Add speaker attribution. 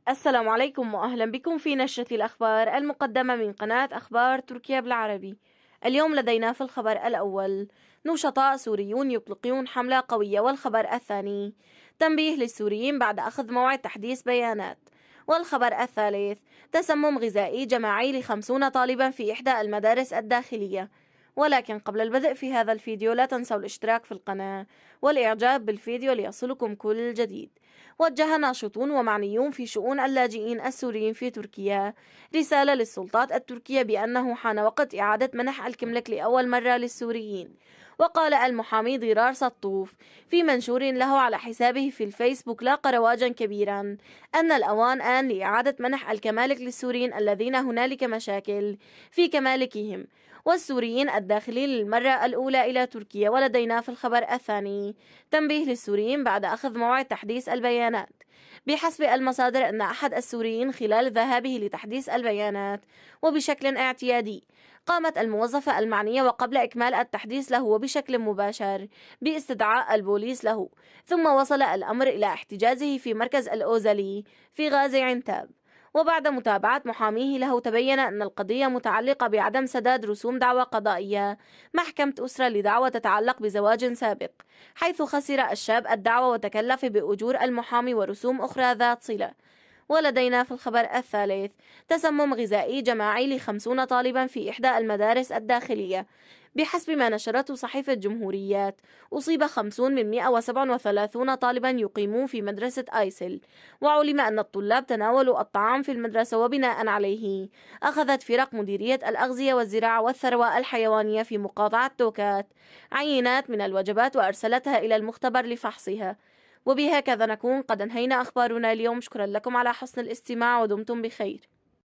Speaker 1: السلام عليكم وأهلا بكم في نشرة الأخبار المقدمة من قناة أخبار تركيا بالعربي. اليوم لدينا في الخبر الأول: نشطاء سوريون يطلقون حملة قوية. والخبر الثاني: تنبيه للسوريين بعد أخذ موعد تحديث بيانات. والخبر الثالث: تسمم غذائي جماعي ل50 طالبا في إحدى المدارس الداخلية. ولكن قبل البدء في هذا الفيديو لا تنسوا الاشتراك في القناة والإعجاب بالفيديو ليصلكم كل جديد. وجه ناشطون ومعنيون في شؤون اللاجئين السوريين في تركيا رسالة للسلطات التركية بأنه حان وقت إعادة منح الكملك لأول مرة للسوريين. وقال المحامي ضرار سطوف في منشور له على حسابه في الفيسبوك لاقى رواجا كبيرا أن الأوان آن لإعادة منح الكمالك للسوريين الذين هنالك مشاكل في كمالكهم والسوريين الداخلين للمرة الأولى إلى تركيا. ولدينا في الخبر الثاني: تنبيه للسوريين بعد أخذ موعد تحديث البيانات. بحسب المصادر أن أحد السوريين خلال ذهابه لتحديث البيانات وبشكل اعتيادي قامت الموظفة المعنية وقبل إكمال التحديث له وبشكل مباشر باستدعاء البوليس له، ثم وصل الأمر إلى احتجازه في مركز الأوزلي في غازي عنتاب. وبعد متابعة محاميه له تبين أن القضية متعلقة بعدم سداد رسوم دعوى قضائية محكمة أسرة لدعوى تتعلق بزواج سابق، حيث خسر الشاب الدعوى وتكلف بأجور المحامي ورسوم أخرى ذات صلة. ولدينا في الخبر الثالث: تسمم غذائي جماعي ل50 طالبا في إحدى المدارس الداخلية. بحسب ما نشرته صحيفة جمهوريات، أصيب 50 من 137 طالبا يقيمون في مدرسة آيسل. وعلم أن الطلاب تناولوا الطعام في المدرسة، وبناء عليه أخذت فرق مديرية الأغذية والزراعة والثروة الحيوانية في مقاطعة توكات عينات من الوجبات وأرسلتها إلى المختبر لفحصها. وبهكذا نكون قد انهينا أخبارنا اليوم. شكرا لكم على حسن الاستماع ودمتم بخير.